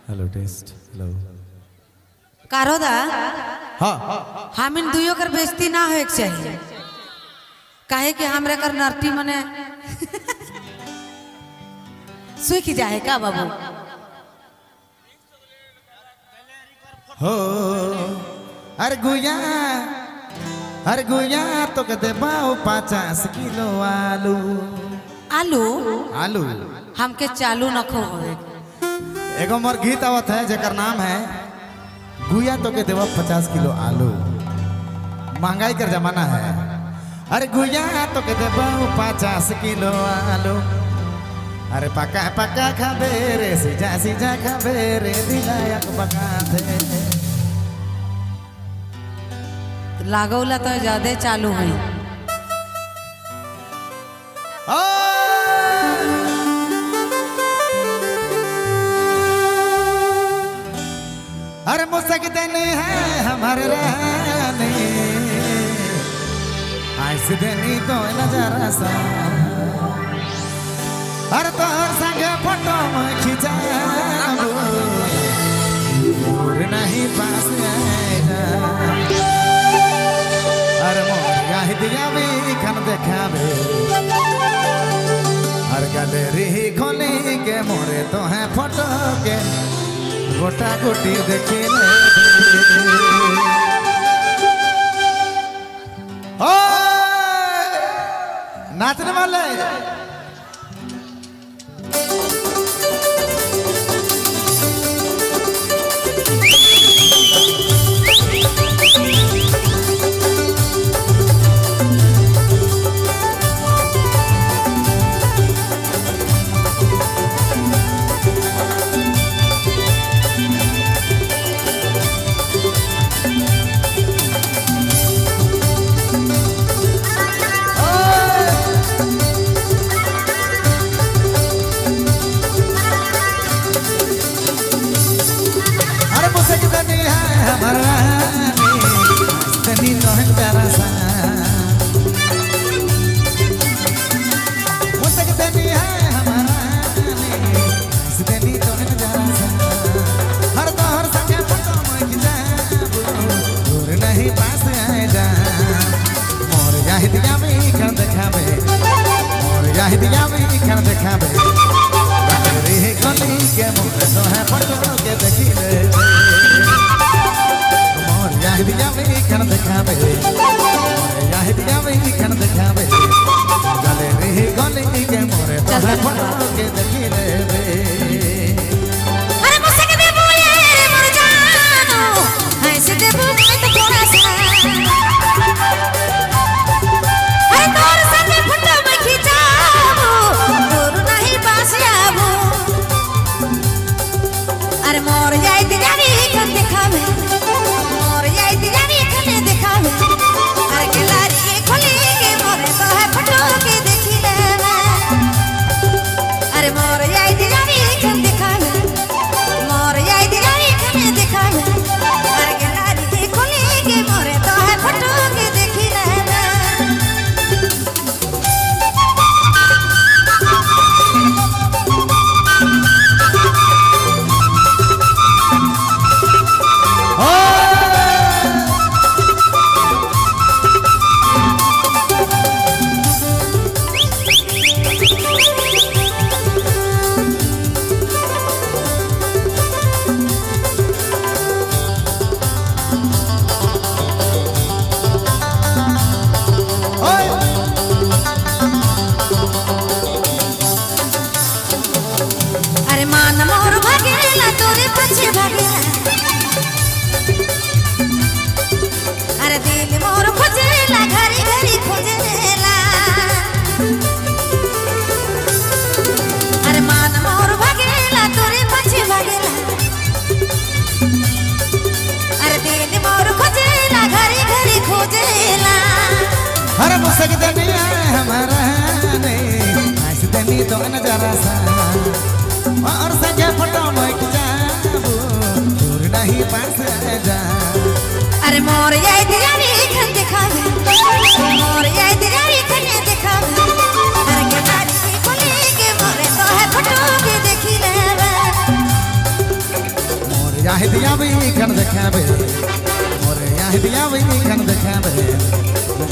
Hello test hello कारोदा हाँ हम इन दुइयों कर बेइज्जती ना होए के चाहिए काहे कि हमरे कर नरती मने सुख जाए का बाबू हो अरे गुया तो के देबाओ 50 किलो आलू आलू आलू हमके चालू न खो होए एगो मोर गीत आवत है जेकर नाम है गुया तो के देवा 50 किलो आलू। महंगाई कर जमाना है। अरे गुया तो के देबाओ 50 किलो आलू। अरे पका पका खाबे रे सीजा सीजा खाबे रे दिलायक पका थे लागौला तो ज्यादा चालू हुई। अरे मुसकदनी है हमारे रानी ऐसे देनी तो नजरा सा अरे तो हर संग फोटो में खिंचाबो दूर नहीं पास आएगा। अरे मोरिया हिदिया भी खन देखाबे हर गैलरी खोली के मोरे तो है फोटो के गोटा गोटी देखे ओ नाचने वाले देखाबे रे गली के मोरे तो है फोटो के देखिले मोर याहिदिया में खन देखाबे मोर याहिदिया में खन देखाबे गले रे गली के मोरे तो है फोटो के देखिले अरे मुझसे के दे बोले मोर जानो ऐसे दे बोले तो थोड़ा सा अरे तोर संगे फोटो में खिंचाबो दूर नहीं पास आबो अरे मोर जाई दिगारी खन देखाबे मोर जाई दिगारी खन देखाबे अरे गैलरी खोली के मोरे तो है फोटो के देखी ले अरे मोर जाई दिगारी खन देखाबे मोर जाई दिगारी खन देखाबे अरे गैलरी खोली के मोरे तो है फोटो के देखी ले अरे मान मोर भागेला तोरे पछे भागेला अरे दिल मोर खोजेला घरी घरी खोजेला अरे मान मोर भागेला तोरे पछे भागेला अरे दिल मोर खोजेला घरी घरी खोजेला अरे मुसकदनी है हमारा नहीं ऐसे देनी तो नजरा सा और संगे फोटो में खिंचाबो दूर नहीं पास आएगा। अरे मोर याई दिगारी खन देखाबे मोर याई दिगारी खन देखाबे अरे गैलरी खोली के मोरे तो है फोटो के देखी लेबे यहाँ दिया भी खन देखाबे मोरे यहाँ दिया भी खन देखाबे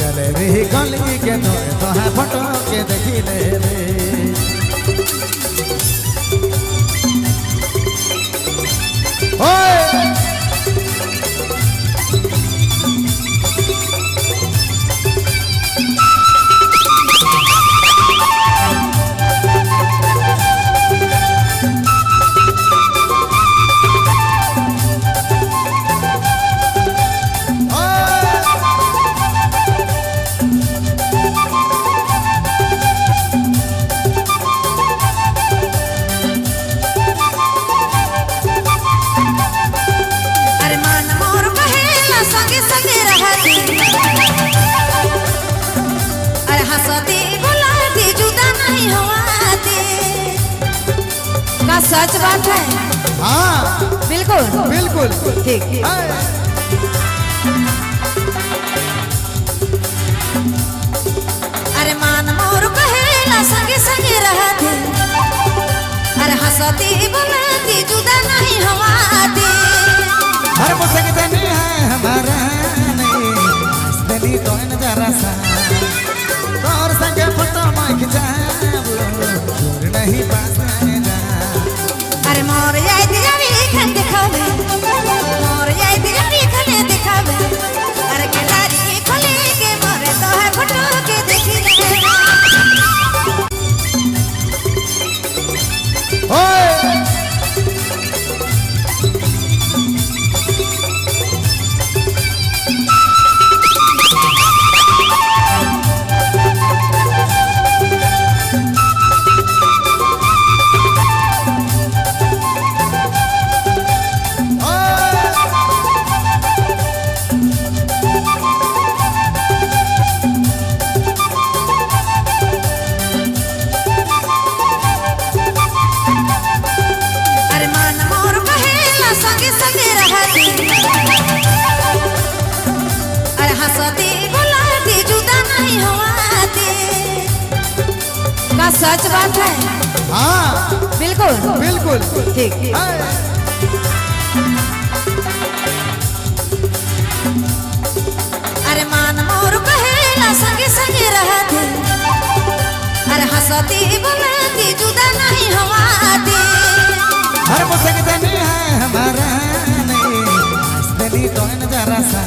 गले रे गली के तो है फोटो के देखी ले रे ओए सच बात है। हाँ बिल्कुल बिल्कुल ठीक। अरे मान मोर कहेला संगे संगे रहती अरे हंसती बोलती जुदा नहीं हवाती हर मुझसे नहीं है हमारा नहीं तो इन जरा सा और संगे फोटो माइक दूर नहीं पास अरे मोर याद जावी खन दिखावे मोर याद जावी खन दिखावे अरे गलारी खोले के मोरे तो है फोटो के देखी ले ओए सच बात है। हाँ बिल्कुल बिल्कुल ठीक। अरे मान मोर कहेला संगे संगे रहती अरे हंसती बोलती जुदा नहीं हवाती हर मुझसे नहीं है हमारा नहीं तो इन जरा सा